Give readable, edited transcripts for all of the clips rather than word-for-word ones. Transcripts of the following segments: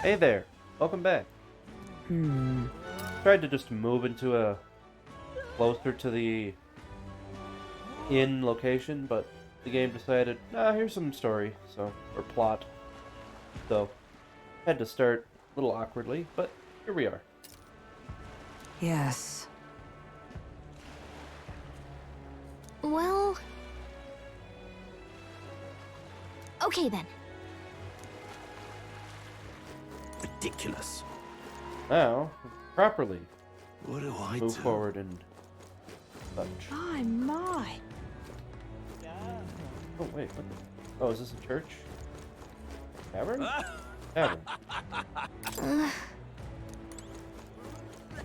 Hey there, welcome back. Tried to just move into a closer to the inn location, but the game decided, nah, here's some story, or plot. So, had to start a little awkwardly, but here we are. Yes. Well... Okay then. Ridiculous. Now, properly What do I move do? forward and such. My. Oh wait, what the? Oh, is this a church? Tavern? Tavern.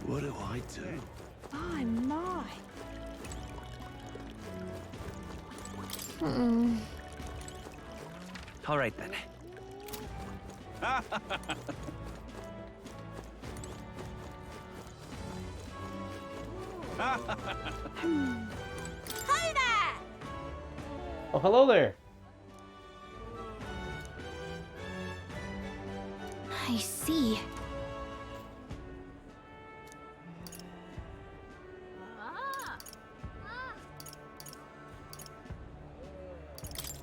What do I do? My. All right then. Hi there! Oh, hello there. I see.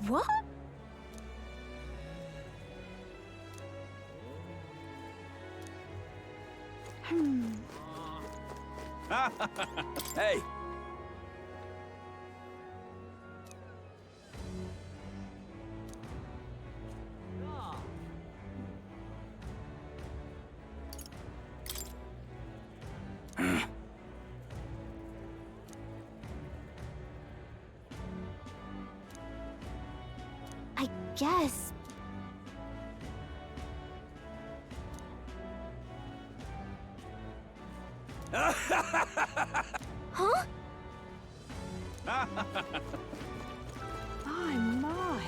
What? Hey. I guess. Huh? My.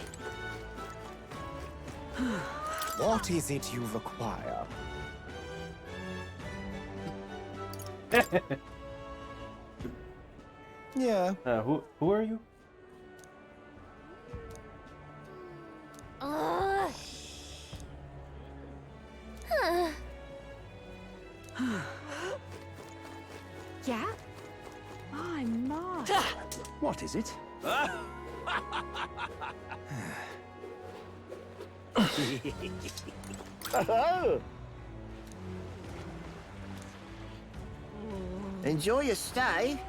What is it you require? Yeah. Who are you? Uh... Huh. Yeah? My. What is it? Enjoy your stay.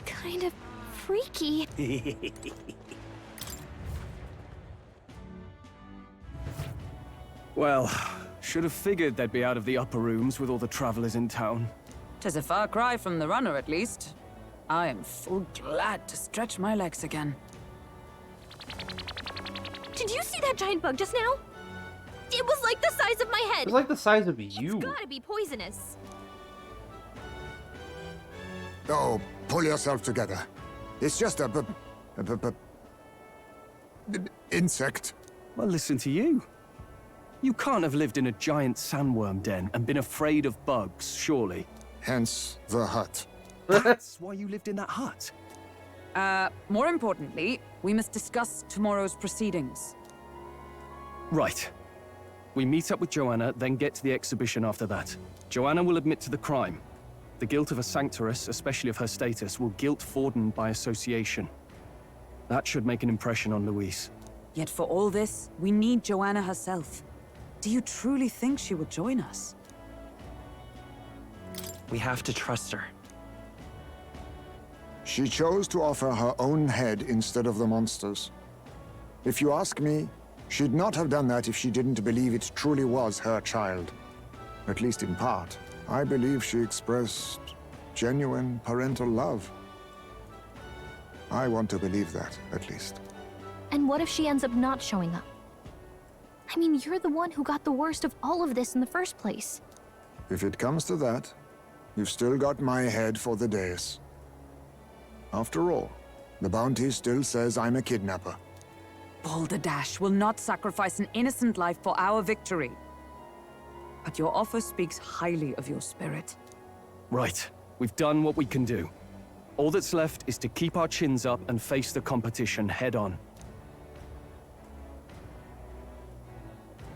Kind of freaky. Well, should have figured they'd be out of the upper rooms with all the travelers in town. 'Tis a far cry from the runner, at least. I am full glad to stretch my legs again. Did you see that giant bug just now? It was like the size of my head. It's like the size of you. It's gotta be poisonous. Oh, pull yourself together. It's just a insect. Well, listen to you. You can't have lived in a giant sandworm den and been afraid of bugs, surely. Hence the hut. That's why you lived in that hut. More importantly, we must discuss tomorrow's proceedings. Right. We meet up with Joanna, then get to the exhibition after that. Joanna will admit to the crime. The guilt of a sanctoress, especially of her status, will guilt Forden by association. That should make an impression on Louise. Yet for all this, we need Joanna herself. Do you truly think she would join us? We have to trust her. She chose to offer her own head instead of the monster's. If you ask me, she'd not have done that if she didn't believe it truly was her child. At least in part. I believe she expressed genuine parental love. I want to believe that, at least. And what if she ends up not showing up? I mean, you're the one who got the worst of all of this in the first place. If it comes to that, you've still got my head for the dais. After all, the bounty still says I'm a kidnapper. Balderdash will not sacrifice an innocent life for our victory. But your offer speaks highly of your spirit. Right. We've done what we can do. All that's left is to keep our chins up and face the competition head on.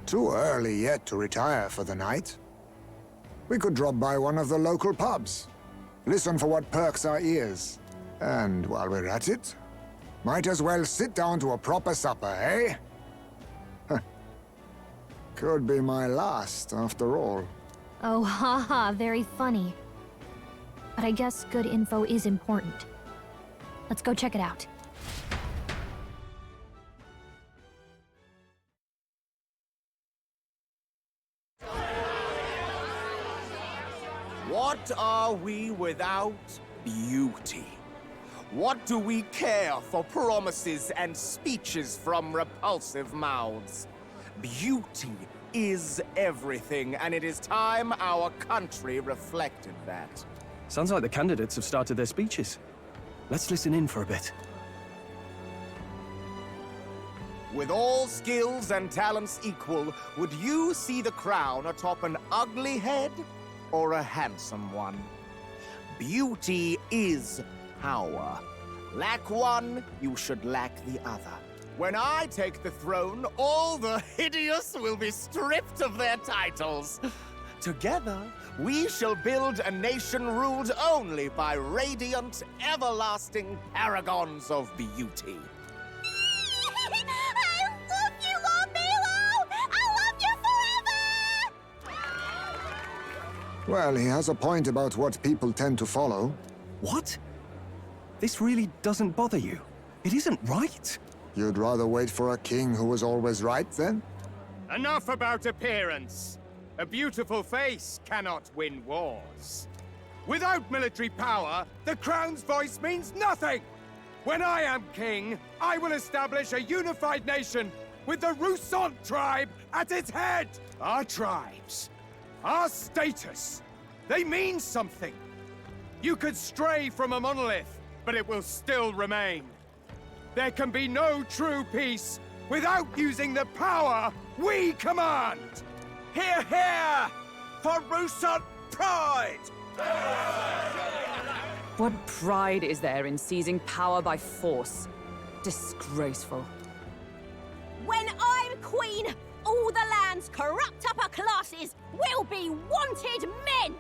Too early yet to retire for the night. We could drop by one of the local pubs. Listen for what perks our ears. And while we're at it, might as well sit down to a proper supper, eh? Could be my last, after all. Oh, haha, very funny. But I guess good info is important. Let's go check it out. What are we without beauty? What do we care for promises and speeches from repulsive mouths? Beauty is everything, and it is time our country reflected that. Sounds like the candidates have started their speeches. Let's listen in for a bit. With all skills and talents equal, would you see the crown atop an ugly head or a handsome one? Beauty is power. Lack one, you should lack the other. When I take the throne, all the hideous will be stripped of their titles. Together, we shall build a nation ruled only by radiant, everlasting paragons of beauty. I love you, Lord Milo! I love you forever! Well, he has a point about what people tend to follow. What? This really doesn't bother you? It isn't right. You'd rather wait for a king who was always right, then? Enough about appearance. A beautiful face cannot win wars. Without military power, the crown's voice means nothing! When I am king, I will establish a unified nation with the Rousant tribe at its head! Our tribes, our status, they mean something. You could stray from a monolith, but it will still remain. There can be no true peace without using the power we command! Hear, hear! For Rousant pride! What pride is there in seizing power by force? Disgraceful. When I'm queen, all the land's corrupt upper classes will be wanted men!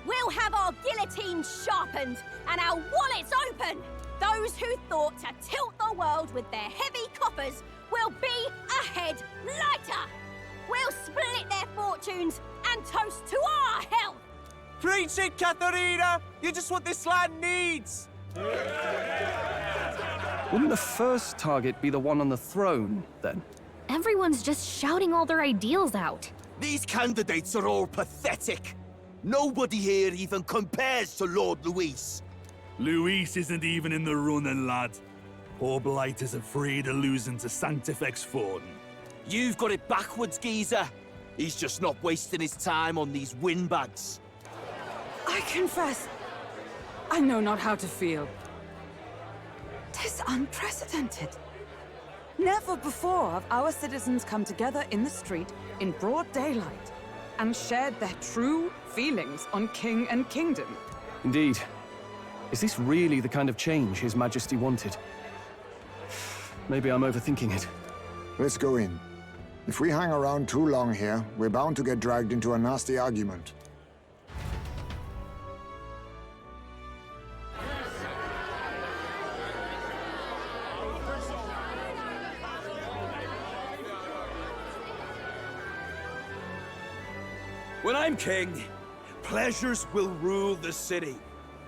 We'll have our guillotines sharpened and our wallets open! Those who thought to tilt the world with their heavy coffers will be a head lighter! We'll split their fortunes and toast to our health! Preach it, Katharina! You're just what this land needs! Wouldn't the first target be the one on the throne, then? Everyone's just shouting all their ideals out. These candidates are all pathetic. Nobody here even compares to Lord Luis. Luis isn't even in the running, lad. Poor Blight is afraid of losing to Sanctifex Forden. You've got it backwards, geezer. He's just not wasting his time on these windbags. I confess, I know not how to feel. 'Tis unprecedented. Never before have our citizens come together in the street in broad daylight and shared their true feelings on king and kingdom. Indeed. Is this really the kind of change His Majesty wanted? Maybe I'm overthinking it. Let's go in. If we hang around too long here, we're bound to get dragged into a nasty argument. When I'm king, pleasures will rule the city.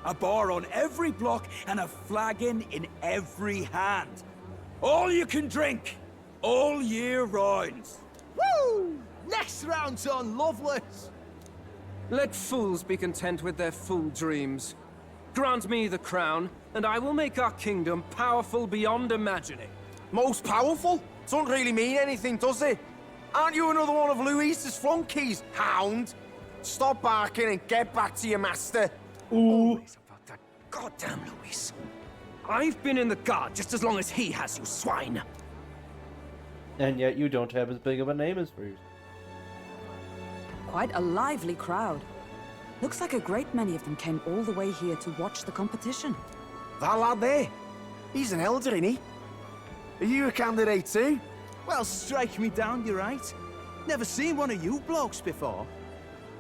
A bar on every block and a flagon in every hand. All you can drink, all year round. Woo! Next round's on Loveless! Let fools be content with their fool dreams. Grant me the crown, and I will make our kingdom powerful beyond imagining. Most powerful? Doesn't really mean anything, does it? Aren't you another one of Luis's flunkies, hound? Stop barking and get back to your master. Always about that goddamn Luis. I've been in the guard just as long as he has, you swine. And yet you don't have as big of a name as Reeves. Quite a lively crowd. Looks like a great many of them came all the way here to watch the competition. That lad there, he's an elder, isn't he? Are you a candidate too? Well, strike me down, you're right. Never seen one of you blokes before.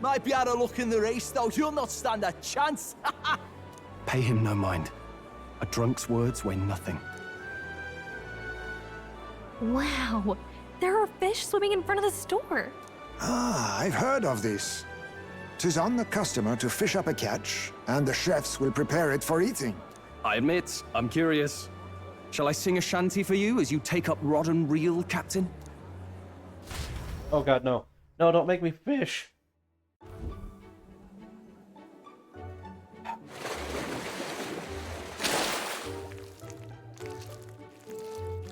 Might be out of luck in the race, though. You'll not stand a chance. Pay him no mind. A drunk's words weigh nothing. Wow, there are fish swimming in front of the store. Ah, I've heard of this. 'Tis on the customer to fish up a catch, and the chefs will prepare it for eating. I admit, I'm curious. Shall I sing a shanty for you as you take up rod and reel, Captain? Oh god, no. No, don't make me fish.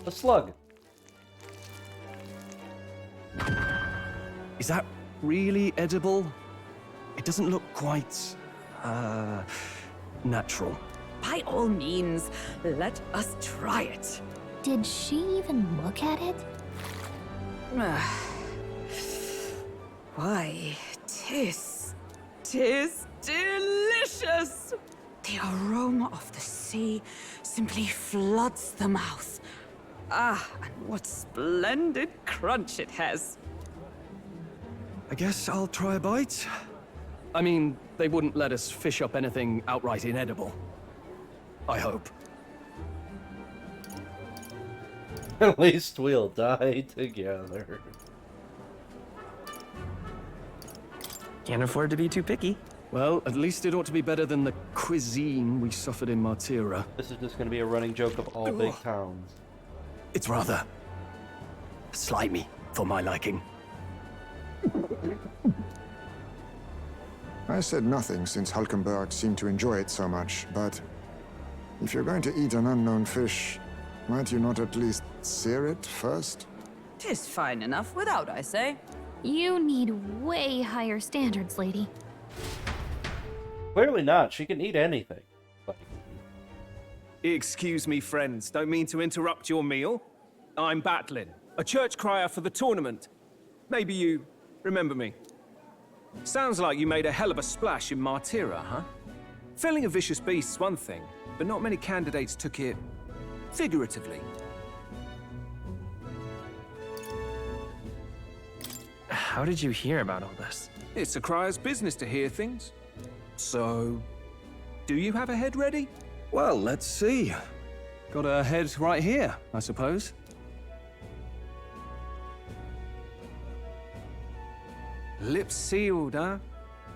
A slug. Is that really edible? It doesn't look quite, natural. By all means, let us try it. Did she even look at it? Why, tis delicious! The aroma of the sea simply floods the mouth. Ah, and what splendid crunch it has. I guess I'll try a bite. I mean, they wouldn't let us fish up anything outright inedible. I hope. At least we'll die together. Can't afford to be too picky. Well, at least it ought to be better than the cuisine we suffered in Martira. This is just going to be a running joke of all big towns. It's rather slimy for my liking. I said nothing since Hulkenberg seemed to enjoy it so much, but if you're going to eat an unknown fish, might you not at least sear it first? 'Tis fine enough without, I say. You need way higher standards, lady. Clearly not. She can eat anything. Excuse me, friends. Don't mean to interrupt your meal. I'm Batlin, a church crier for the tournament. Maybe you remember me. Sounds like you made a hell of a splash in Martira, huh? Felling a vicious beast's one thing, but not many candidates took it figuratively. How did you hear about all this? It's a crier's business to hear things. So, do you have a head ready? Well, let's see. Got a head right here, I suppose. Lips sealed, huh?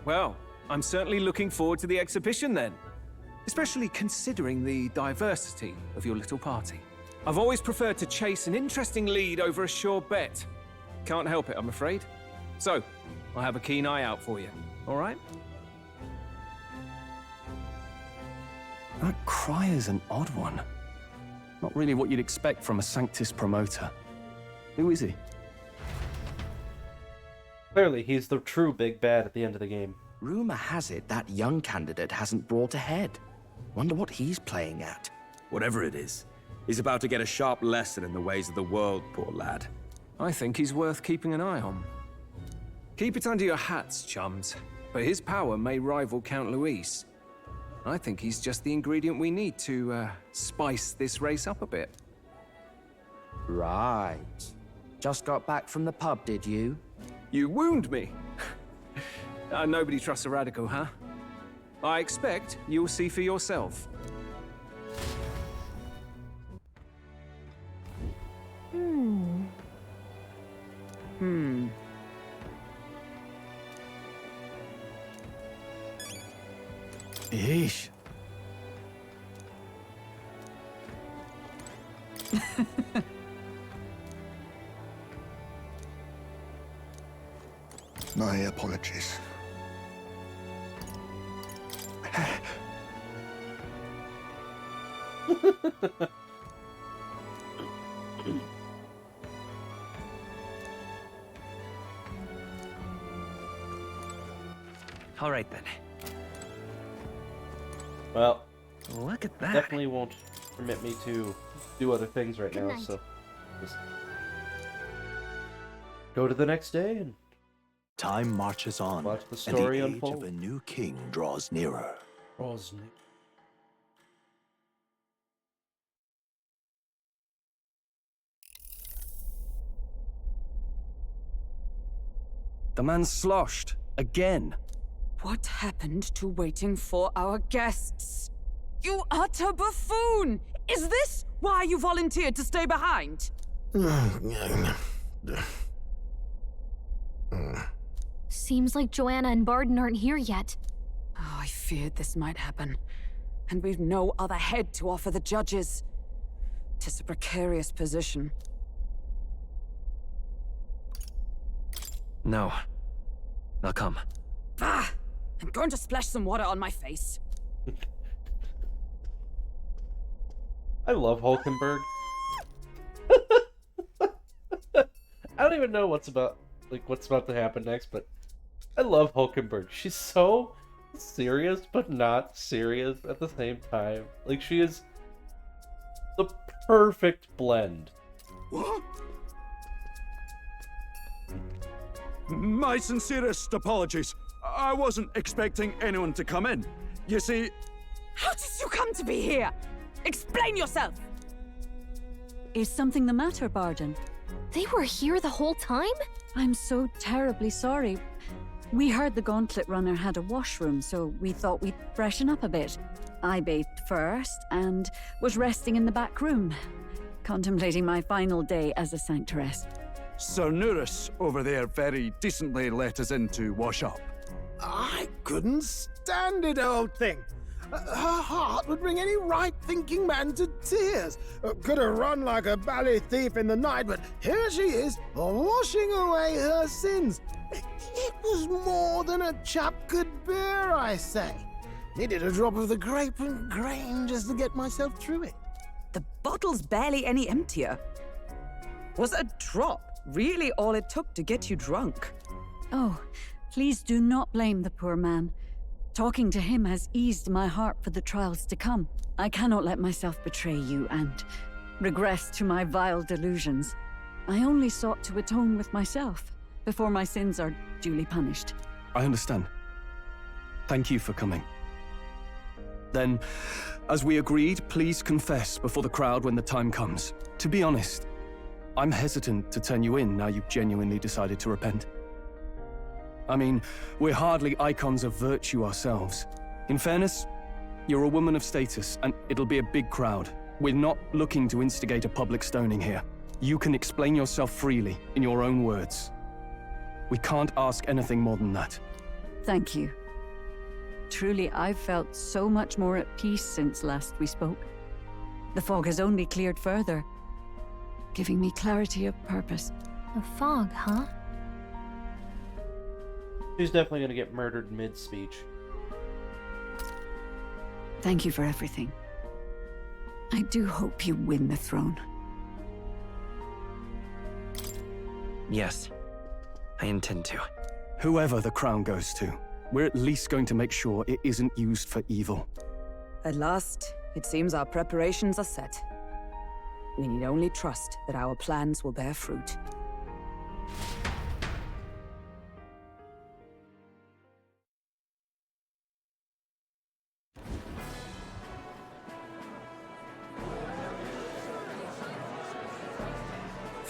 Well, I'm certainly looking forward to the exhibition then. Especially considering the diversity of your little party. I've always preferred to chase an interesting lead over a sure bet. Can't help it, I'm afraid. So, I'll have a keen eye out for you, all right? That crier's an odd one. Not really what you'd expect from a Sanctus promoter. Who is he? Clearly, he's the true big bad at the end of the game. Rumor has it that young candidate hasn't brought ahead. Wonder what he's playing at. Whatever it is, he's about to get a sharp lesson in the ways of the world, poor lad. I think he's worth keeping an eye on. Keep it under your hats, chums. But his power may rival Count Luis. I think he's just the ingredient we need to, spice this race up a bit. Right. Just got back from the pub, did you? You wound me. Nobody trusts a radical, huh? I expect you'll see for yourself. Yeesh. My apologies. All right then. Well, Look at that. definitely won't permit me to do other things right now, so just go to the next day and Time marches on, watch the and story the age unfold. of a new king draws nearer. The man sloshed. Again. What happened to waiting for our guests? You utter buffoon! Is this why you volunteered to stay behind? Seems like Joanna and Barden aren't here yet. Oh, I feared this might happen. And we've no other head to offer the judges. 'Tis a precarious position. No. Now come. Bah! I'm going to splash some water on my face. I love Hulkenberg. I don't even know what's about to happen next, but I love Hulkenberg. She's so serious, but not serious at the same time. Like, she is the perfect blend. What? My sincerest apologies. I wasn't expecting anyone to come in. You see... How did you come to be here? Explain yourself! Is something the matter, Barden? They were here the whole time? I'm so terribly sorry. We heard the Gauntlet Runner had a washroom, so we thought we'd freshen up a bit. I bathed first and was resting in the back room, contemplating my final day as a Sanctoress. Sir Nuris over there very decently let us in to wash up. I couldn't stand it, old thing. Her heart would bring any right-thinking man to tears. Could have run like a bally thief in the night, but here she is, washing away her sins. It was more than a chap could bear, I say. Needed a drop of the grape and grain just to get myself through it. The bottle's barely any emptier. Was a drop really all it took to get you drunk? Oh, please do not blame the poor man. Talking to him has eased my heart for the trials to come. I cannot let myself betray you and regress to my vile delusions. I only sought to atone with myself before my sins are duly punished. I understand. Thank you for coming. Then, as we agreed, please confess before the crowd when the time comes. To be honest, I'm hesitant to turn you in now you've genuinely decided to repent. I mean, we're hardly icons of virtue ourselves. In fairness, you're a woman of status, and it'll be a big crowd. We're not looking to instigate a public stoning here. You can explain yourself freely, in your own words. We can't ask anything more than that. Thank you. Truly, I've felt so much more at peace since last we spoke. The fog has only cleared further, giving me clarity of purpose. The fog, huh? She's definitely gonna get murdered mid-speech. Thank you for everything. I do hope you win the throne. Yes, I intend to. Whoever the crown goes to, we're at least going to make sure it isn't used for evil. At last, it seems our preparations are set. We need only trust that our plans will bear fruit.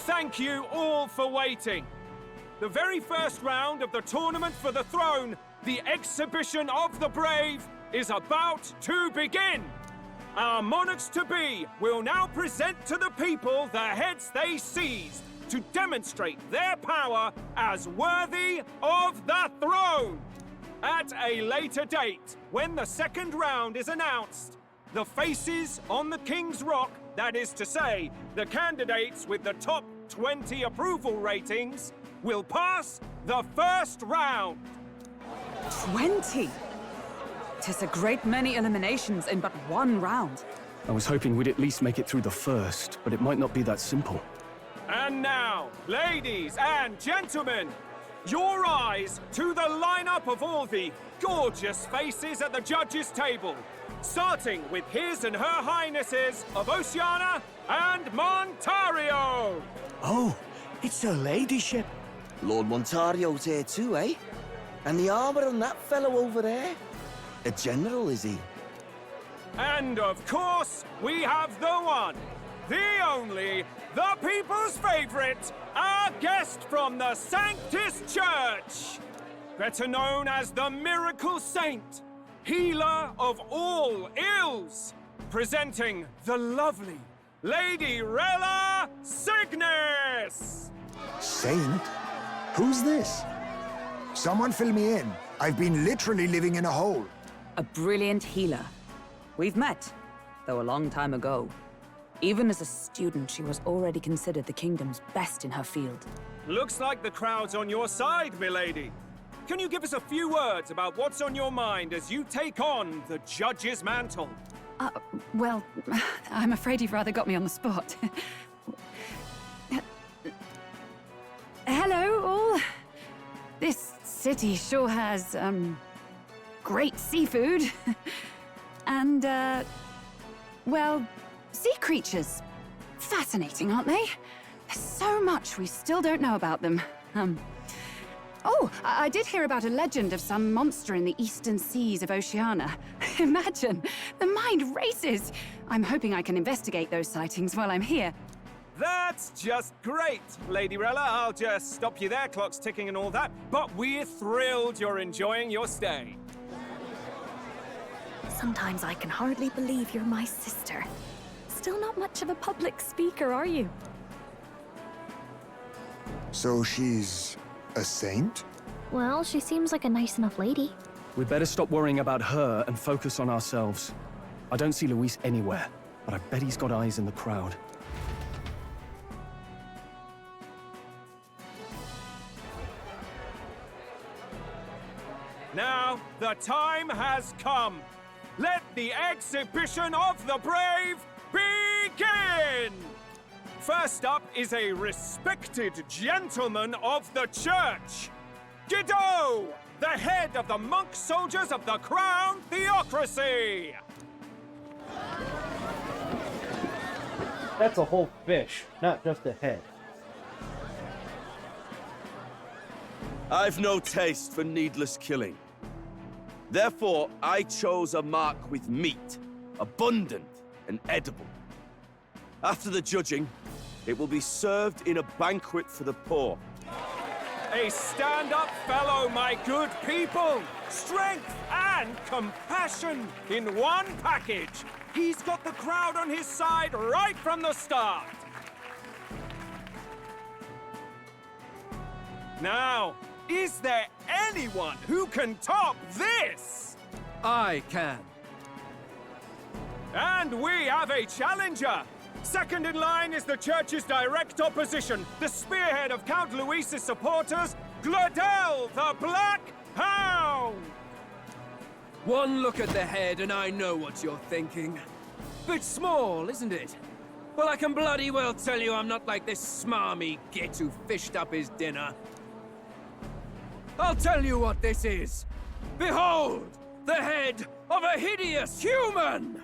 Thank you all for waiting. The very first round of the tournament for the throne, the exhibition of the brave, is about to begin. Our monarchs-to-be will now present to the people the heads they seized to demonstrate their power as worthy of the throne. At a later date, when the second round is announced, the faces on the King's Rock, that is to say, the candidates with the top 20 approval ratings, will pass the first round. 20? 'Tis a great many eliminations in but one round. I was hoping we'd at least make it through the first, but it might not be that simple. And now, ladies and gentlemen, your eyes to the lineup of all the gorgeous faces at the judges' table, starting with His and Her Highnesses of Oceania and Montario. Oh, it's her ladyship. Lord Montario's here too, eh? And the armor on that fellow over there? A general, is he? And of course, we have the one, the only, the people's favorite, our guest from the Sanctus Church! Better known as the Miracle Saint, healer of all ills, presenting the lovely Lady Rella Cygnus! Saint? Who's this? Someone fill me in. I've been literally living in a hole. A brilliant healer. We've met, though a long time ago. Even as a student, she was already considered the kingdom's best in her field. Looks like the crowd's on your side, milady. Can you give us a few words about what's on your mind as you take on the judge's mantle? Well, I'm afraid you've rather got me on the spot. Hello, all. This city sure has, great seafood. And, well, sea creatures. Fascinating, aren't they? There's so much we still don't know about them. Oh, I did hear about a legend of some monster in the eastern seas of Oceania. Imagine, the mind races. I'm hoping I can investigate those sightings while I'm here. That's just great, Lady Rella. I'll just stop you there, clock's ticking and all that. But we're thrilled you're enjoying your stay. Sometimes I can hardly believe you're my sister. Still not much of a public speaker, are you? So she's a saint? Well, she seems like a nice enough lady. We'd better stop worrying about her and focus on ourselves. I don't see Luis anywhere, but I bet he's got eyes in the crowd. Now, the time has come. Let the exhibition of the brave begin! First up is a respected gentleman of the church. Guido, the head of the monk soldiers of the Crown Theocracy! That's a whole fish, not just a head. I've no taste for needless killing. Therefore, I chose a mark with meat, abundant and edible. After the judging, it will be served in a banquet for the poor. A stand-up fellow, my good people! Strength and compassion in one package! He's got the crowd on his side right from the start! Now, is there anyone who can top this? I can. And we have a challenger! Second in line is the church's direct opposition, the spearhead of Count Luis's supporters, Gladel the Black Hound! One look at the head and I know what you're thinking. Bit small, isn't it? Well, I can bloody well tell you I'm not like this smarmy git who fished up his dinner. I'll tell you what this is. Behold, the head of a hideous human!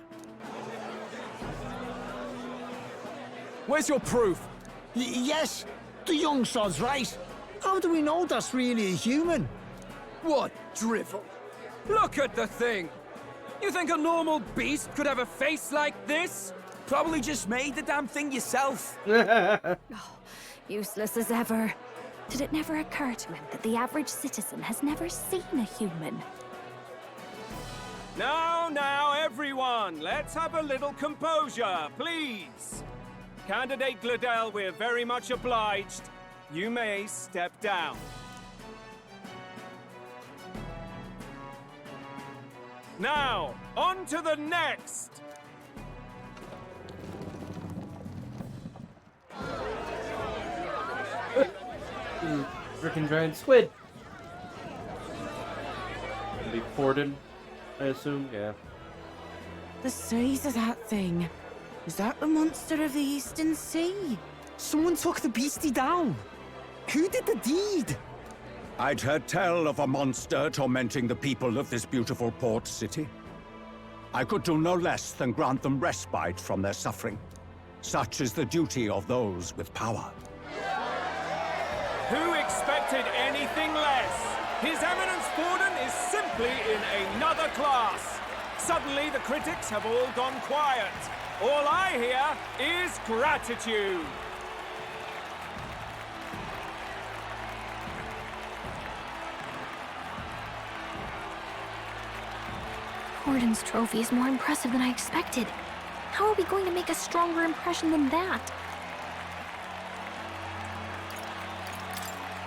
Where's your proof? Yes, the young sod's right. How do we know that's really a human? What drivel? Look at the thing! You think a normal beast could have a face like this? Probably just made the damn thing yourself. Useless as ever. Did it never occur to him that the average citizen has never seen a human? Now, everyone, let's have a little composure, please. Candidate Gladel, we're very much obliged. You may step down. Now, on to the next! Frickin' giant squid. Can be ported, I assume, yeah. The size of that thing. Is that the monster of the Eastern Sea? Someone took the beastie down. Who did the deed? I'd heard tell of a monster tormenting the people of this beautiful port city. I could do no less than grant them respite from their suffering. Such is the duty of those with power. Who expected anything less? His Eminence Forden is simply in another class. Suddenly, the critics have all gone quiet. all I hear is gratitude. Gordon's trophy is more impressive than I expected. How are we going to make a stronger impression than that?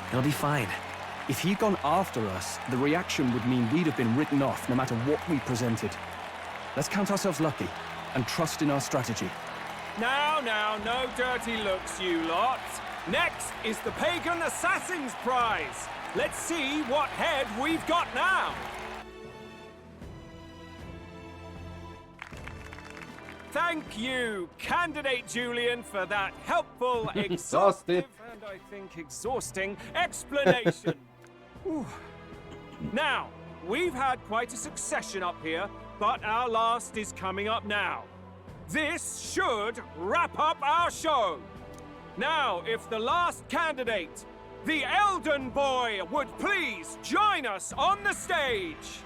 It'll be fine. If he'd gone after us, the reaction would mean we'd have been written off no matter what we presented. Let's count ourselves lucky and trust in our strategy. Now, no dirty looks, you lot. Next is the Pagan Assassin's Prize. Let's see what head we've got now. Thank you, Candidate Julian, for that helpful, exhaustive, and I think exhausting explanation. Whew. Now, we've had quite a succession up here, but our last is coming up now. This should wrap up our show. Now, if the last candidate, the Elden Boy, would please join us on the stage.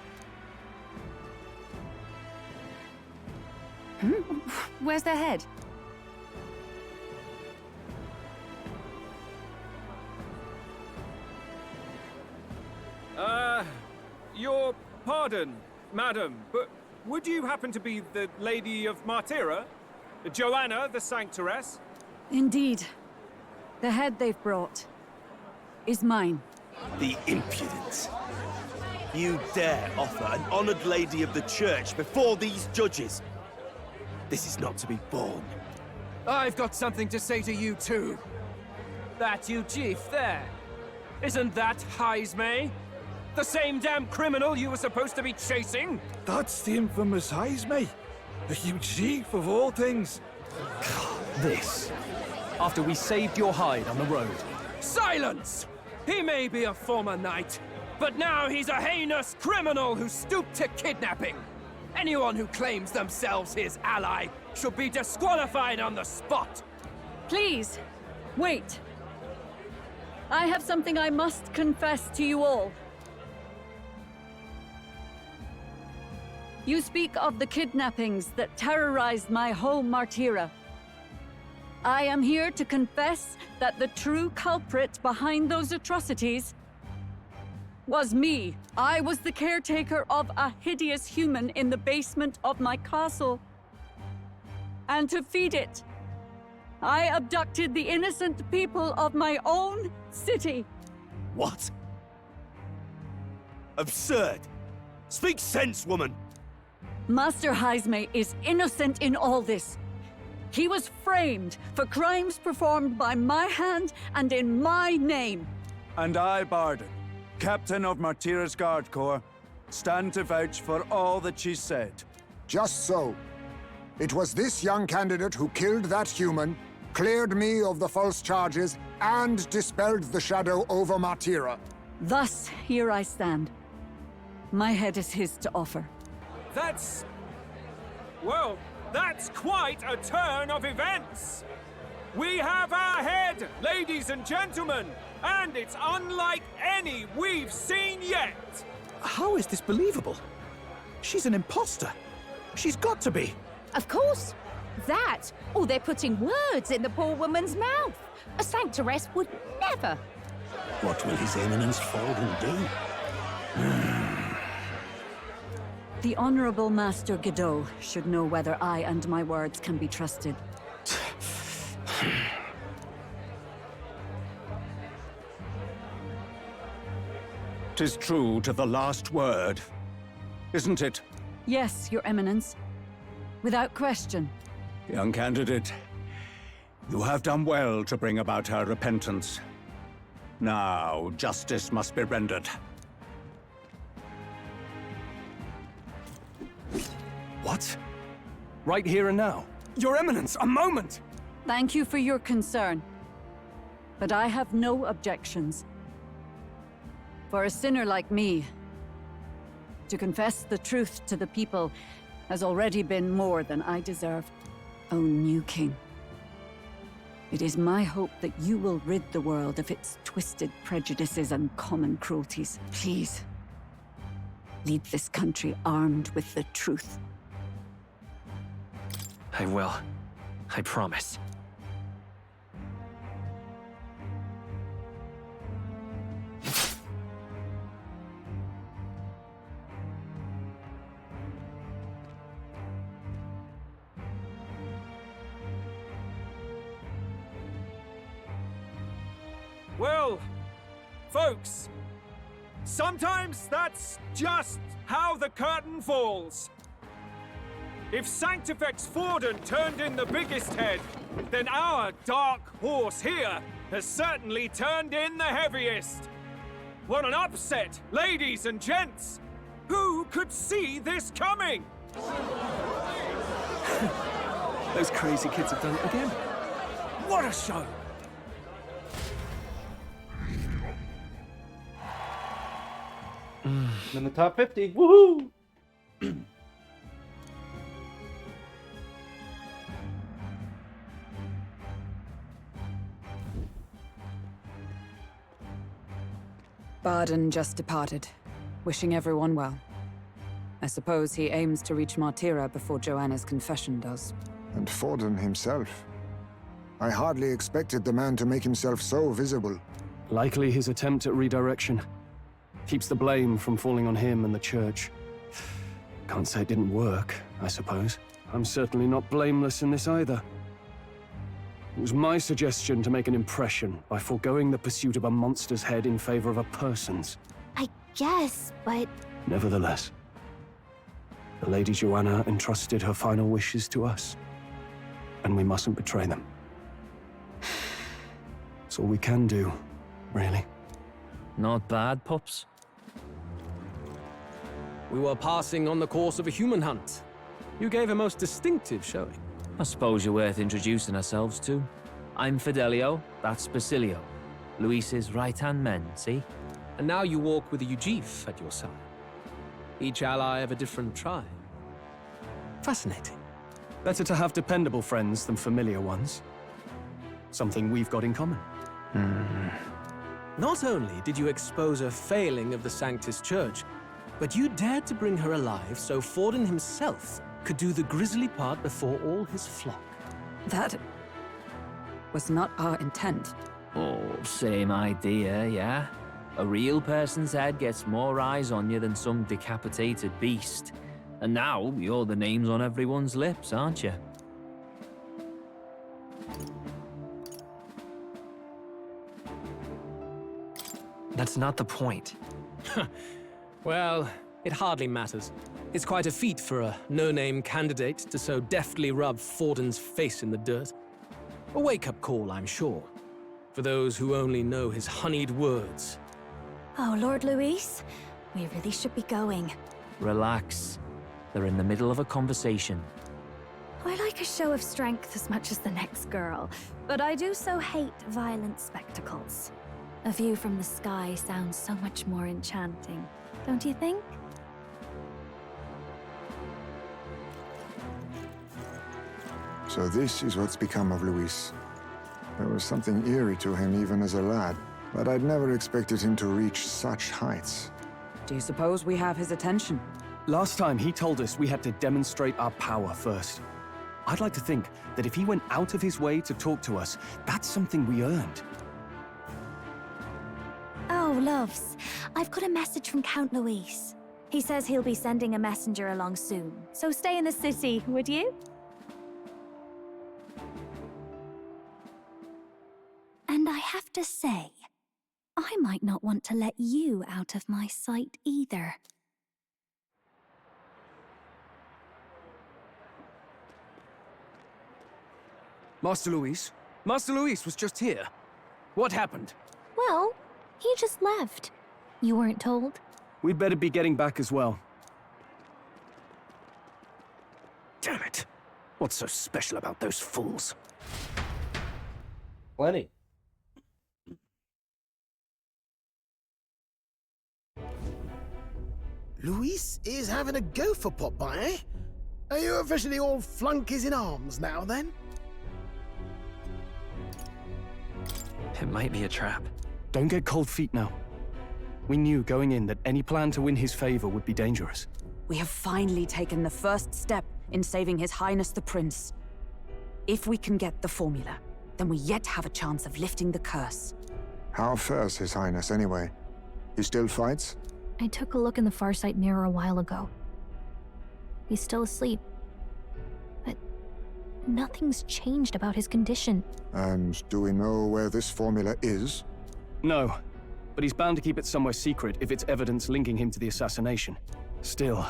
Where's their head? Your pardon, madam, but would you happen to be the Lady of Martyra? Joanna, the Sanctoress? Indeed. The head they've brought is mine. The impudence. You dare offer an honored lady of the church before these judges? This is not to be borne. I've got something to say to you too. That you chief there. Isn't that Heismay? The same damn criminal you were supposed to be chasing? That's the infamous Heismay. The huge chief of all things. This. After we saved your hide on the road. Silence! He may be a former knight, but now he's a heinous criminal who stooped to kidnapping. Anyone who claims themselves his ally should be disqualified on the spot. Please, wait. I have something I must confess to you all. You speak of the kidnappings that terrorized my home, Martyra. I am here to confess that the true culprit behind those atrocities was me. I was the caretaker of a hideous human in the basement of my castle. And to feed it, I abducted the innocent people of my own city. What? Absurd! Speak sense, woman! Master Heismay is innocent in all this. He was framed for crimes performed by my hand and in my name. And I, Barden, Captain of Martyra's Guard Corps, stand to vouch for all that she said. Just so. It was this young candidate who killed that human, cleared me of the false charges, and dispelled the shadow over Martyra. Thus, here I stand. My head is his to offer. That's... well, that's quite a turn of events! We have our head, ladies and gentlemen, and it's unlike any we've seen yet! How is this believable? She's an imposter. She's got to be. Of course. That, or they're putting words in the poor woman's mouth. A Sanctoress would never. What will His Eminence Folden do? The Honorable Master Godot should know whether I and my words can be trusted. 'Tis true to the last word, isn't it? Yes, Your Eminence. Without question. Young candidate, you have done well to bring about her repentance. Now, justice must be rendered. What? Right here and now? Your Eminence, a moment! Thank you for your concern. But I have no objections. For a sinner like me, to confess the truth to the people has already been more than I deserve. O new king, it is my hope that you will rid the world of its twisted prejudices and common cruelties. Please, lead this country armed with the truth. I will. I promise. Well, folks, sometimes that's just how the curtain falls. If Sanctifex Forden turned in the biggest head, then our dark horse here has certainly turned in the heaviest. What an upset, ladies and gents! Who could see this coming? Those crazy kids have done it again. What a show! In the top 50. Woohoo! Barden just departed, wishing everyone well. I suppose he aims to reach Martira before Joanna's confession does. And Forden himself. I hardly expected the man to make himself so visible. Likely his attempt at redirection. Keeps the blame from falling on him and the church. Can't say it didn't work, I suppose. I'm certainly not blameless in this either. It was my suggestion to make an impression by foregoing the pursuit of a monster's head in favor of a person's. I guess, but... Nevertheless, the Lady Joanna entrusted her final wishes to us, and we mustn't betray them. It's all we can do, really. Not bad, pups. We were passing on the course of a human hunt. You gave a most distinctive showing. I suppose you're worth introducing ourselves to. I'm Fidelio, that's Basilio. Luis's right-hand men, see? And now you walk with a Ujif at your side. Each ally of a different tribe. Fascinating. Better to have dependable friends than familiar ones. Something we've got in common. Not only did you expose a failing of the Sanctus Church, but you dared to bring her alive so Forden himself could do the grisly part before all his flock. That was not our intent. Oh, same idea, yeah? A real person's head gets more eyes on you than some decapitated beast. And now, you're the names on everyone's lips, aren't you? That's not the point. Well, it hardly matters. It's quite a feat for a no-name candidate to so deftly rub Forden's face in the dirt. A wake-up call, I'm sure, for those who only know his honeyed words. Oh, Lord Luis, we really should be going. Relax. They're in the middle of a conversation. I like a show of strength as much as the next girl, but I do so hate violent spectacles. A view from the sky sounds so much more enchanting, don't you think? So this is what's become of Luis. There was something eerie to him even as a lad, but I'd never expected him to reach such heights. Do you suppose we have his attention? Last time he told us we had to demonstrate our power first. I'd like to think that if he went out of his way to talk to us, that's something we earned. Oh, loves, I've got a message from Count Luis. He says he'll be sending a messenger along soon, so stay in the city, would you? And I have to say, I might not want to let you out of my sight either. Master Luis? Master Luis was just here. What happened? Well, he just left. You weren't told? We'd better be getting back as well. Damn it. What's so special about those fools? Plenty. Luis is having a go for Popeye, eh? Are you officially all flunkies in arms now, then? It might be a trap. Don't get cold feet now. We knew going in that any plan to win his favor would be dangerous. We have finally taken the first step in saving His Highness the Prince. If we can get the formula, then we yet have a chance of lifting the curse. How fares His Highness anyway? He still fights? I took a look in the Farsight mirror a while ago. He's still asleep. But nothing's changed about his condition. And do we know where this formula is? No, but he's bound to keep it somewhere secret if it's evidence linking him to the assassination. Still,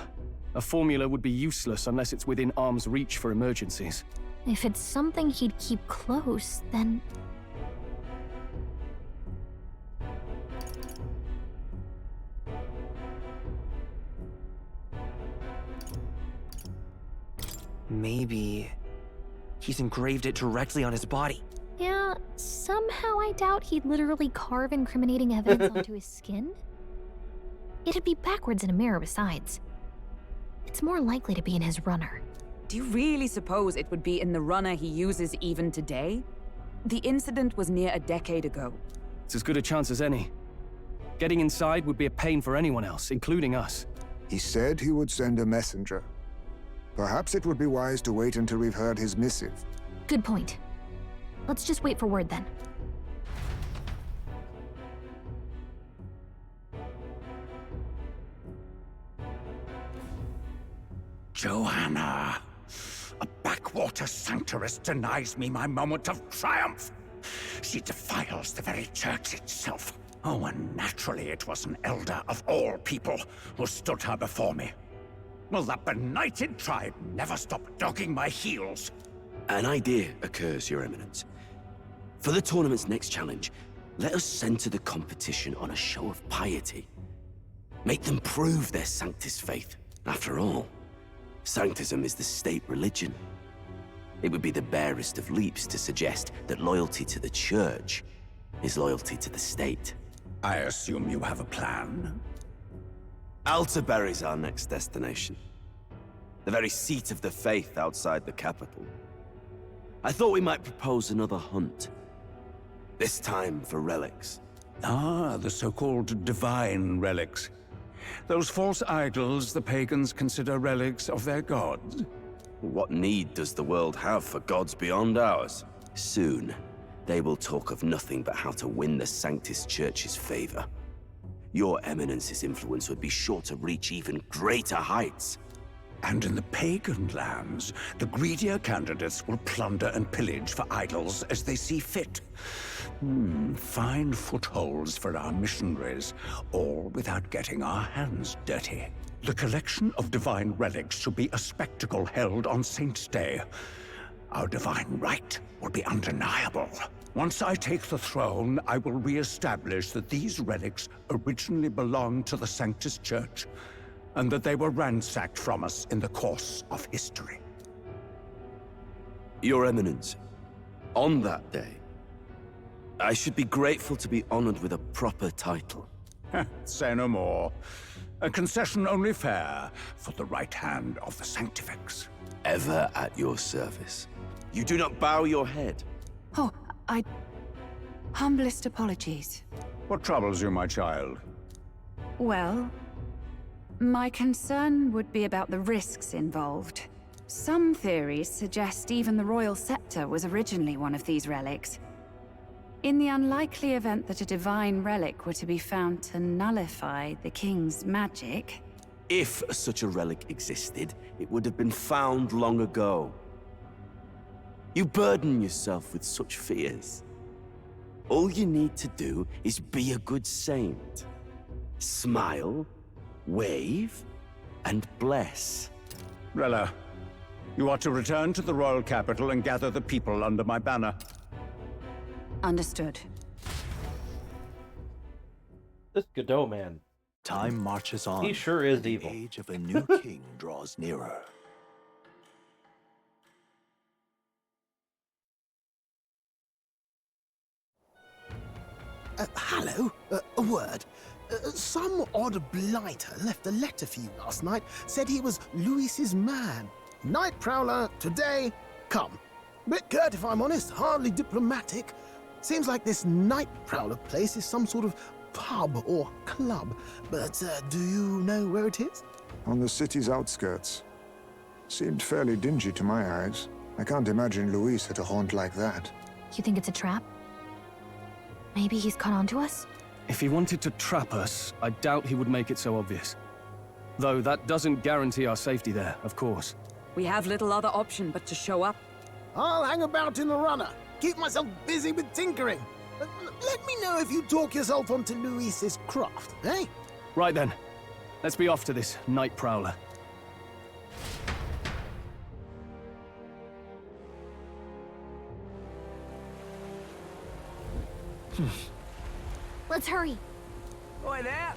a formula would be useless unless it's within arm's reach for emergencies. If it's something he'd keep close, then... Maybe he's engraved it directly on his body. Yeah, somehow I doubt he'd literally carve incriminating evidence onto his skin. It'd be backwards in a mirror besides. It's more likely to be in his runner. Do you really suppose it would be in the runner he uses even today? The incident was near a decade ago. It's as good a chance as any. Getting inside would be a pain for anyone else, including us. He said he would send a messenger. Perhaps it would be wise to wait until we've heard his missive. Good point. Let's just wait for word then. Joanna! A backwater sanctuarist denies me my moment of triumph! She defiles the very church itself. Oh, and naturally it was an elder of all people who stood her before me. Will that benighted tribe never stop dogging my heels? An idea occurs, Your Eminence. For the tournament's next challenge, let us center the competition on a show of piety. Make them prove their Sanctus faith. After all, Sanctism is the state religion. It would be the barest of leaps to suggest that loyalty to the Church is loyalty to the state. I assume you have a plan? Altaberry's our next destination. The very seat of the faith outside the capital. I thought we might propose another hunt. This time for relics. Ah, the so-called divine relics. Those false idols the pagans consider relics of their gods. What need does the world have for gods beyond ours? Soon, they will talk of nothing but how to win the Sanctus Church's favor. Your Eminence's influence would be sure to reach even greater heights. And in the pagan lands, the greedier candidates will plunder and pillage for idols as they see fit. Fine footholds for our missionaries, all without getting our hands dirty. The collection of divine relics should be a spectacle held on Saint's Day. Our divine right will be undeniable. Once I take the throne, I will re-establish that these relics originally belonged to the Sanctus Church, and that they were ransacked from us in the course of history. Your Eminence, on that day, I should be grateful to be honored with a proper title. Say no more. A concession only fair for the right hand of the Sanctifex. Ever at your service. You do not bow your head. Oh, humblest apologies. What troubles you, my child? Well, my concern would be about the risks involved. Some theories suggest even the royal scepter was originally one of these relics. In the unlikely event that a divine relic were to be found to nullify the king's magic... If such a relic existed, it would have been found long ago. You burden yourself with such fears. All you need to do is be a good saint. Smile, wave, and bless. Rella, you are to return to the royal capital and gather the people under my banner. Understood. This Godot man. Time marches on. He sure is evil. The age of a new king draws nearer. Hello? A word. Some odd blighter left a letter for you last night. Said he was Louis's man. Night Prowler, today, come. Bit curt if I'm honest, hardly diplomatic. Seems like this Night Prowler place is some sort of pub or club. But do you know where it is? On the city's outskirts. Seemed fairly dingy to my eyes. I can't imagine Luis at a haunt like that. You think it's a trap? Maybe he's caught on to us? If he wanted to trap us, I doubt he would make it so obvious. Though that doesn't guarantee our safety there, of course. We have little other option but to show up. I'll hang about in the runner. Keep myself busy with tinkering. Let me know if you talk yourself onto Luis's craft, eh? Right then. Let's be off to this night prowler. Let's hurry. Oi there!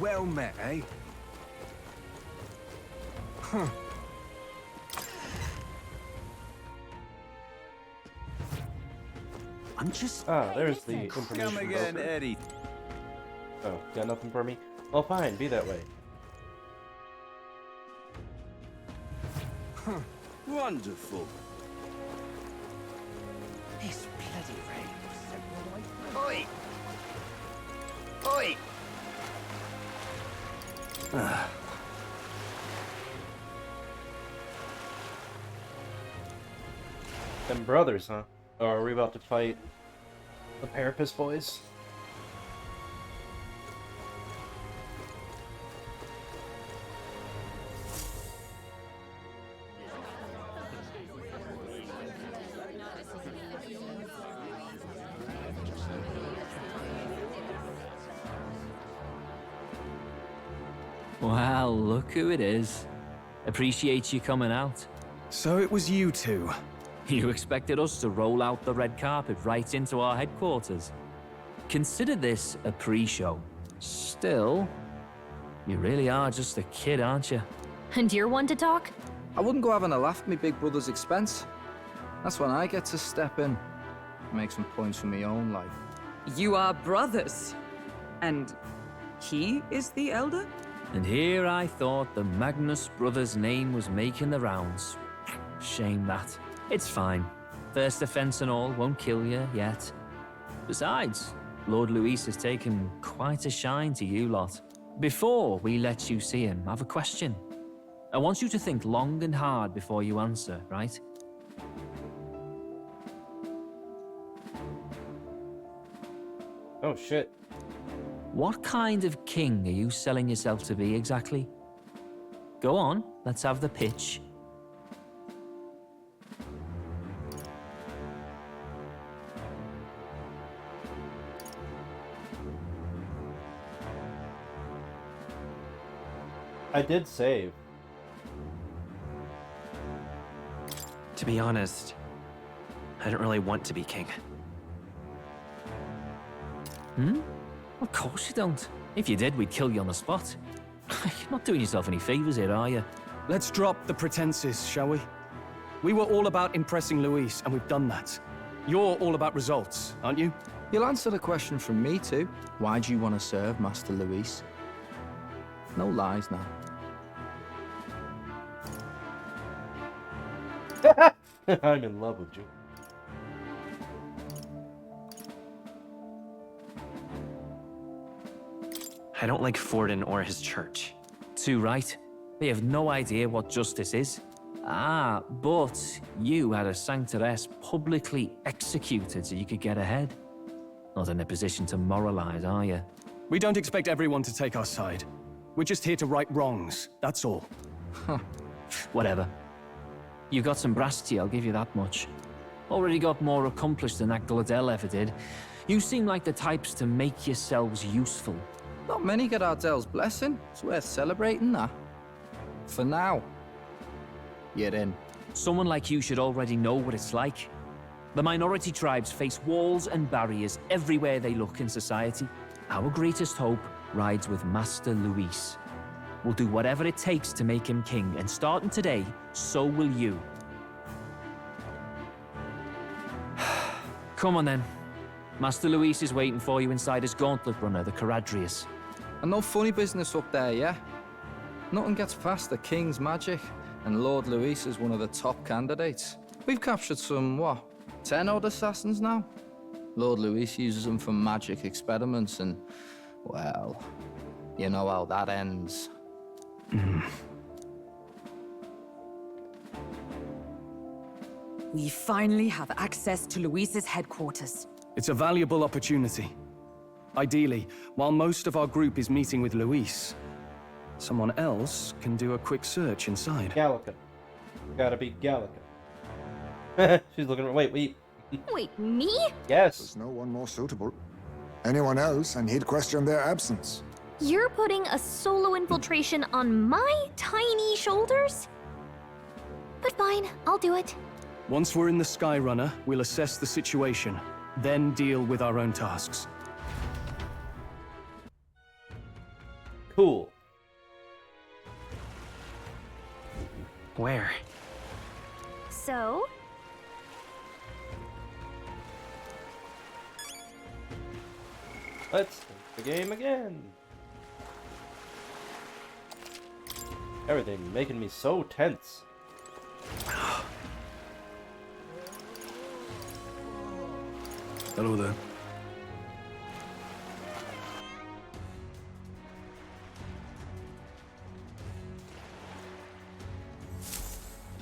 Well met, eh? Huh. I'm just... there's the information. Come again, broker. Eddie. Oh, got nothing for me? Well, fine, be that way. Huh. Wonderful. This bloody rain. Oi! Oi! Them brothers, huh? Or are we about to fight the Parapus boys? Well, look who it is. Appreciate you coming out. So it was you two. You expected us to roll out the red carpet right into our headquarters. Consider this a pre-show. Still, you really are just a kid, aren't you? And you're one to talk? I wouldn't go having a laugh at me big brother's expense. That's when I get to step in. Make some points for my own life. You are brothers. And he is the elder? And here I thought the Magnus brothers' name was making the rounds. Shame that. It's fine. First offense and all won't kill you yet. Besides, Lord Luis has taken quite a shine to you lot. Before we let you see him, I have a question. I want you to think long and hard before you answer, right? Oh shit. What kind of king are you selling yourself to be exactly? Go on, let's have the pitch. I did save. To be honest, I didn't really want to be king. Of course you don't. If you did, we'd kill you on the spot. You're not doing yourself any favors here, are you? Let's drop the pretenses, shall we? We were all about impressing Luis, and we've done that. You're all about results, aren't you? You'll answer the question from me too. Why do you want to serve Master Luis? No lies now. I'm in love with you. I don't like Forden or his church. Too right. They have no idea what justice is. Ah, but you had a sanctoress publicly executed so you could get ahead. Not in a position to moralize, are you? We don't expect everyone to take our side. We're just here to right wrongs, that's all. Whatever. You got some brass to you, I'll give you that much. Already got more accomplished than that Gladel ever did. You seem like the types to make yourselves useful. Not many get Ardel's blessing. It's worth celebrating that. For now, you're in. Someone like you should already know what it's like. The minority tribes face walls and barriers everywhere they look in society. Our greatest hope rides with Master Luis. We'll do whatever it takes to make him king, and starting today, so will you. Come on then. Master Luis is waiting for you inside his gauntlet runner, the Caradrius. And no funny business up there, yeah? Nothing gets past the King's magic, and Lord Luis is one of the top candidates. We've captured some, what, 10 odd assassins now? Lord Luis uses them for magic experiments and, well, you know how that ends. We finally have access to Luis's headquarters. It's a valuable opportunity. Ideally, while most of our group is meeting with Luis, someone else can do a quick search inside. Gallica. Gotta be Gallica. She's looking at... Wait. Wait, me? Yes. There's no one more suitable. Anyone else, and he'd question their absence. You're putting a solo infiltration on my tiny shoulders? But fine, I'll do it. Once we're in the Skyrunner, we'll assess the situation, then deal with our own tasks. Cool. Where? So? Let's start the game again. Everything making me so tense. Hello there.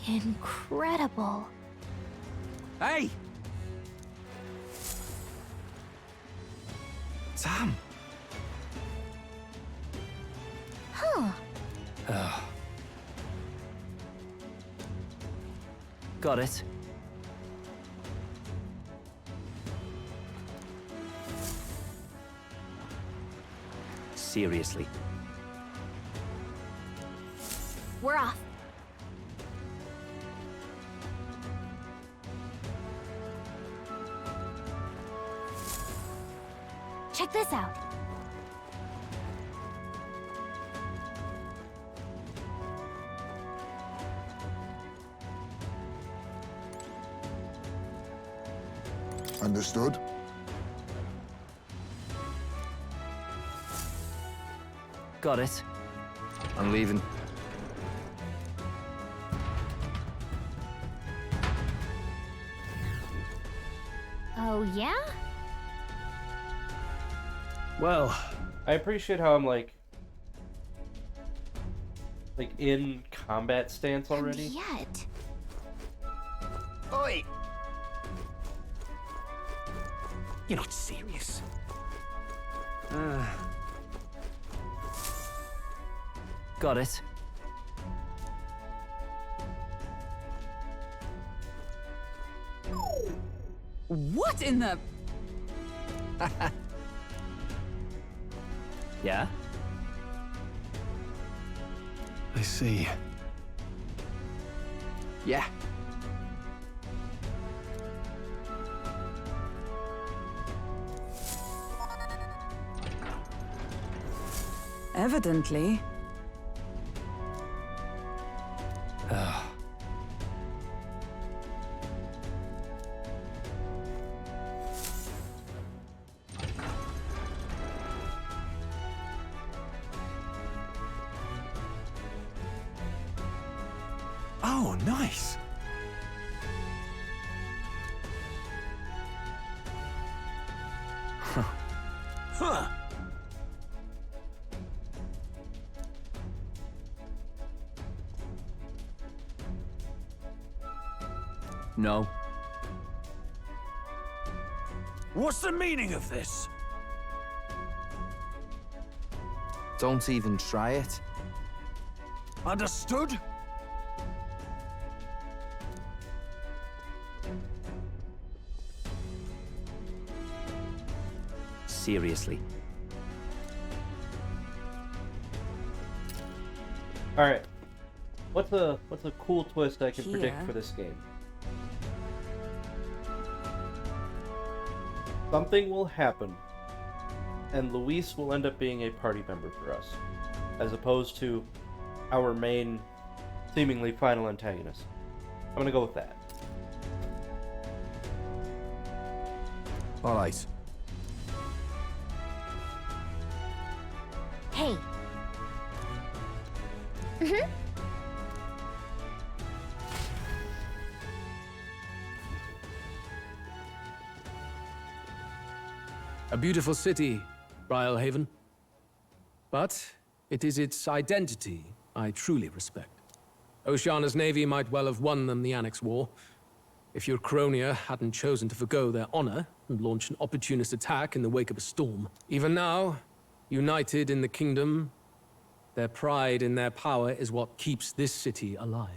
Incredible. Hey! Sam! Huh. Got it. Seriously. We're off. Check this out. Understood? Got it. I'm leaving. Oh, yeah? Well, I appreciate how I'm like in combat stance already. Yet. Oi! You're not serious. Got it. What in the... Yeah? I see. Yeah. Evidently. Oh, nice. Huh. No. What's the meaning of this? Don't even try it. Understood? Seriously. All right. What's a cool twist I can predict Here. for this game? Something will happen, and Luis will end up being a party member for us, as opposed to our main, seemingly final antagonist. I'm gonna go with that. All right. Hey. A beautiful city, Briarhaven. But it is its identity I truly respect. Oceana's navy might well have won them the Annex War, if your Cronia hadn't chosen to forgo their honor and launch an opportunist attack in the wake of a storm. Even now, united in the kingdom, their pride in their power is what keeps this city alive.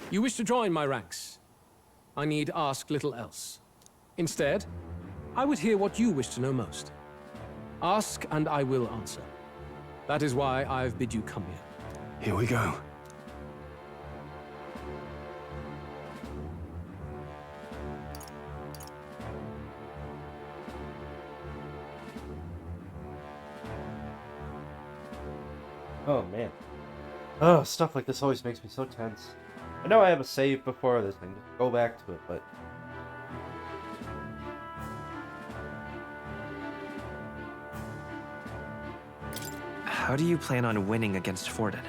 You wish to join my ranks. I need ask little else. Instead, I would hear what you wish to know most. Ask and I will answer. That is why I've bid you come here. Here we go. Oh man. Oh, stuff like this always makes me so tense. I know I have a save before this thing, go back to it, but... How do you plan on winning against Forden?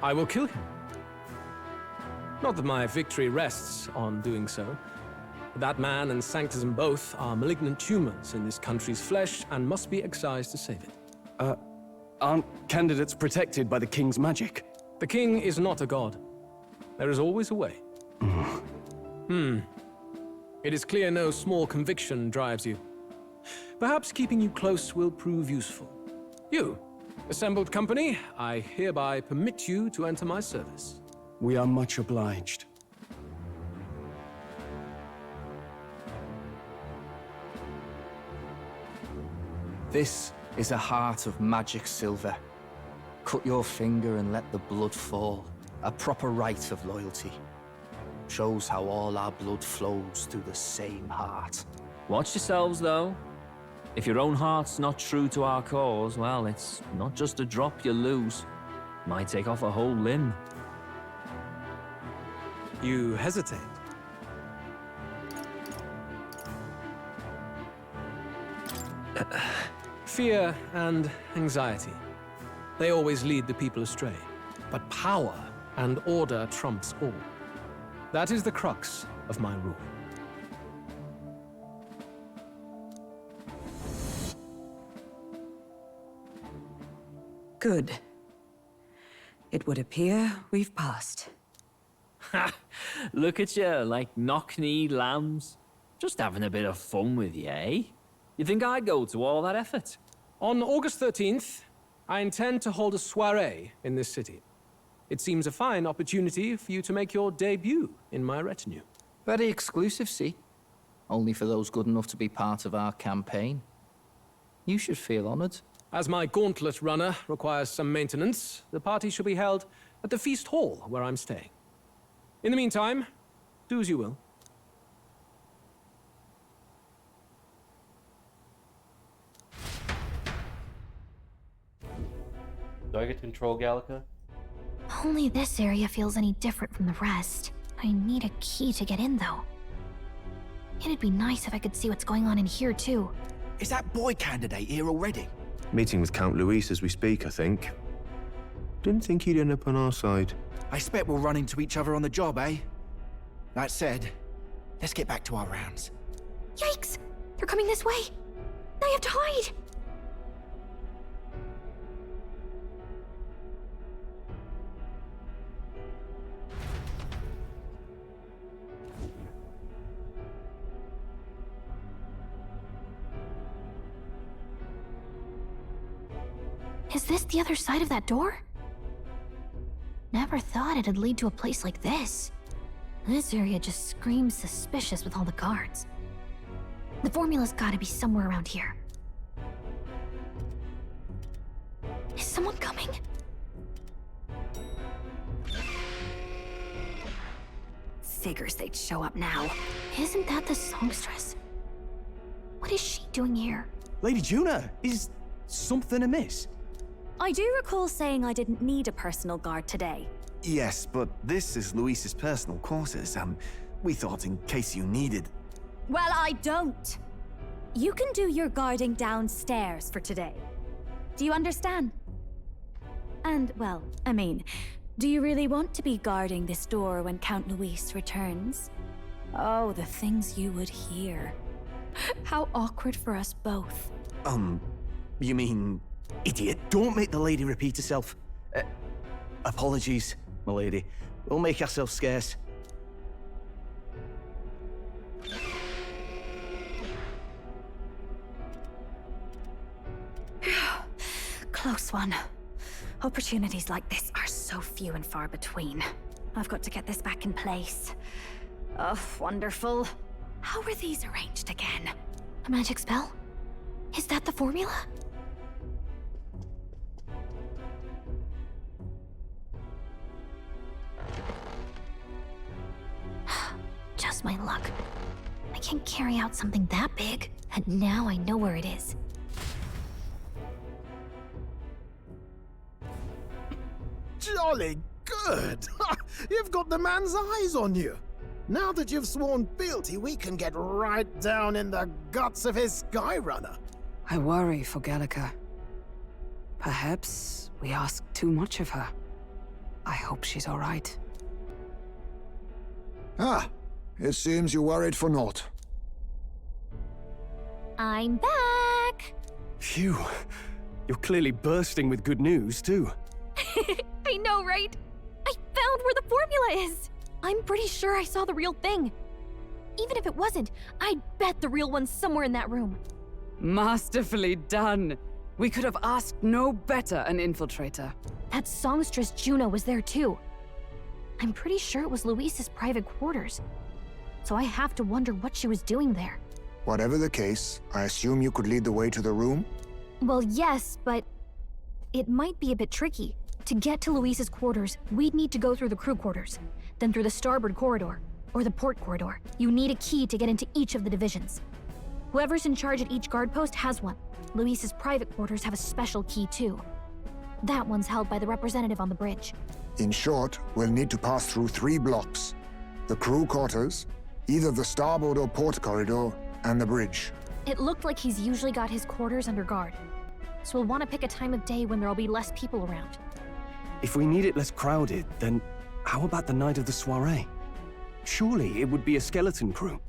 I will kill him. Not that my victory rests on doing so. That man and Sanctism both are malignant tumors in this country's flesh and must be excised to save it. Aren't candidates protected by the king's magic? The king is not a god. There is always a way. It is clear no small conviction drives you. Perhaps keeping you close will prove useful. You, assembled company, I hereby permit you to enter my service. We are much obliged. This is a heart of magic silver. Cut your finger and let the blood fall. A proper rite of loyalty. Shows how all our blood flows through the same heart. Watch yourselves, though. If your own heart's not true to our cause, well, it's not just a drop you lose. Might take off a whole limb. You hesitate. Fear and anxiety. They always lead the people astray. But power and order trumps all. That is the crux of my rule. Good. It would appear we've passed. Ha! Look at you, like knock-kneed lambs. Just having a bit of fun with you, eh? You think I'd go to all that effort? On August 13th, I intend to hold a soiree in this city. It seems a fine opportunity for you to make your debut in my retinue. Very exclusive, see? Only for those good enough to be part of our campaign. You should feel honored. As my gauntlet runner requires some maintenance, the party shall be held at the feast hall where I'm staying. In the meantime, do as you will. Do I get to control Gallica? Only this area feels any different from the rest. I need a key to get in, though. It'd be nice if I could see what's going on in here, too. Is that boy candidate here already? Meeting with Count Luis as we speak, I think. Didn't think he'd end up on our side. I expect we'll run into each other on the job, eh? That said, let's get back to our rounds. Yikes! They're coming this way! I have to hide! Is this the other side of that door? Never thought it'd lead to a place like this. This area just screams suspicious with all the guards. The formula's gotta be somewhere around here. Is someone coming? Figures they'd show up now. Isn't that the songstress? What is she doing here? Lady Juna, is something amiss? I do recall saying I didn't need a personal guard today. Yes, but this is Luis's personal quarters, and we thought in case you needed... Well, I don't. You can do your guarding downstairs for today. Do you understand? And, well, I mean, do you really want to be guarding this door when Count Luis returns? Oh, the things you would hear. How awkward for us both. You mean... Idiot, don't make the lady repeat herself. Apologies, my lady. We'll make ourselves scarce. Close one. Opportunities like this are so few and far between. I've got to get this back in place. Oh, wonderful. How were these arranged again? A magic spell? Is that the formula? Just my luck. I can't carry out something that big, and now I know where it is. Jolly good! You've got the man's eyes on you. Now that you've sworn fealty, we can get right down in the guts of his Skyrunner. I worry for Gallica. Perhaps we ask too much of her. I hope she's all right. Ah, it seems you worried for naught. I'm back! Phew. You're clearly bursting with good news, too. I know, right? I found where the formula is! I'm pretty sure I saw the real thing. Even if it wasn't, I'd bet the real one's somewhere in that room. Masterfully done. We could have asked no better an infiltrator. That songstress Juno was there too. I'm pretty sure it was Luis's private quarters. So I have to wonder what she was doing there. Whatever the case, I assume you could lead the way to the room? Well, yes, but it might be a bit tricky. To get to Luis's quarters, we'd need to go through the crew quarters, then through the starboard corridor, or the port corridor. You need a key to get into each of the divisions. Whoever's in charge at each guard post has one. Luis's private quarters have a special key too. That one's held by the representative on the bridge. In short, we'll need to pass through 3 blocks. The crew quarters, either the starboard or port corridor, and the bridge. It looked like he's usually got his quarters under guard. So we'll want to pick a time of day when there'll be less people around. If we need it less crowded, then how about the night of the soiree? Surely it would be a skeleton crew.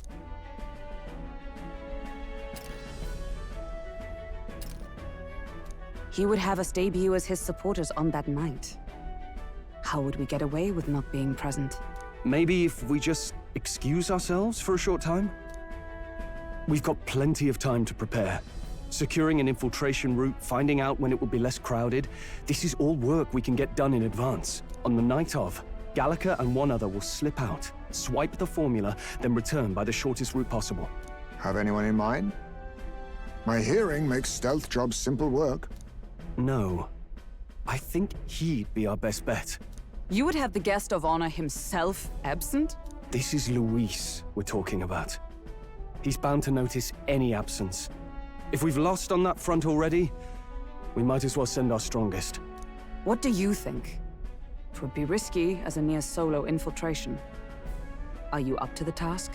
He would have us debut as his supporters on that night. How would we get away with not being present? Maybe if we just excuse ourselves for a short time? We've got plenty of time to prepare. Securing an infiltration route, finding out when it will be less crowded, this is all work we can get done in advance. On the night of, Gallica and one other will slip out, swipe the formula, then return by the shortest route possible. Have anyone in mind? My hearing makes stealth jobs simple work. No. I think he'd be our best bet. You would have the guest of honor himself absent? This is Luis we're talking about. He's bound to notice any absence. If we've lost on that front already, we might as well send our strongest. What do you think? It would be risky as a near-solo infiltration. Are you up to the task?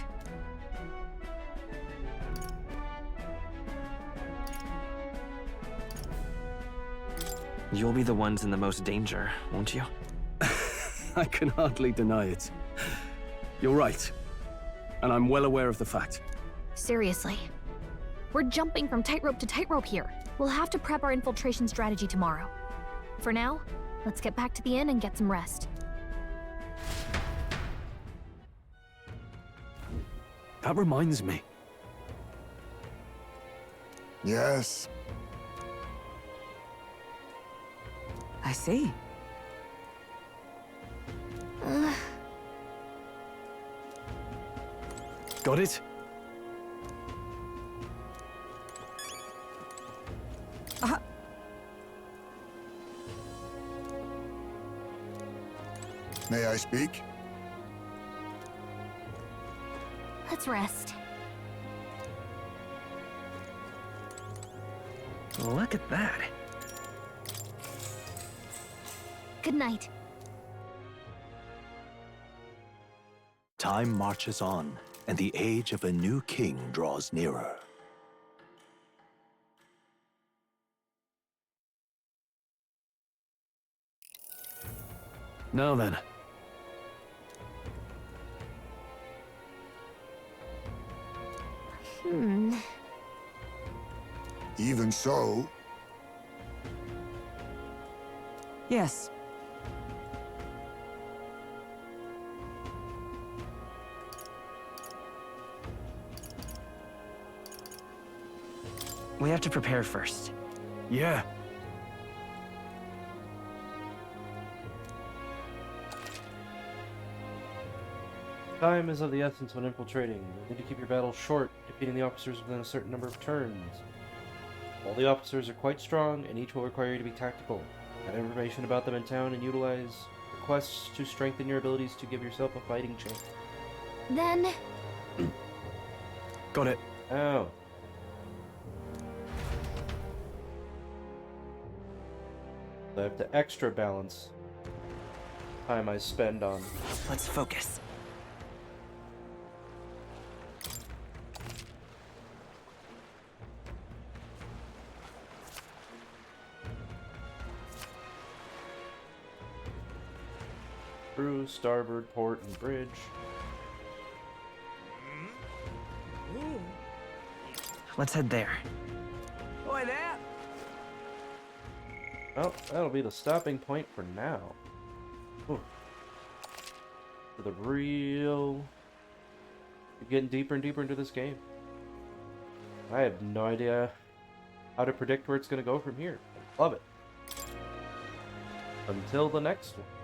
You'll be the ones in the most danger, won't you? I can hardly deny it. You're right. And I'm well aware of the fact. Seriously. We're jumping from tightrope to tightrope here. We'll have to prep our infiltration strategy tomorrow. For now, let's get back to the inn and get some rest. That reminds me. Yes. I see. Got it? May I speak? Let's rest. Look at that. Good night. Time marches on, and the age of a new king draws nearer. Now then. Even so, Yes. We have to prepare first. Yeah. Time is of the essence when infiltrating. You need to keep your battles short, defeating the officers within a certain number of turns. All the officers are quite strong, and each will require you to be tactical. Have information about them in town and utilize requests to strengthen your abilities to give yourself a fighting chance. Then... Got it. Oh. So I have to extra balance time I spend on. Let's focus. Crew, starboard, port, and bridge. Let's head there. Oi there! Well, that'll be the stopping point for now. Ooh. For the real... We're getting deeper and deeper into this game. I have no idea how to predict where it's going to go from here. Love it. Until the next one.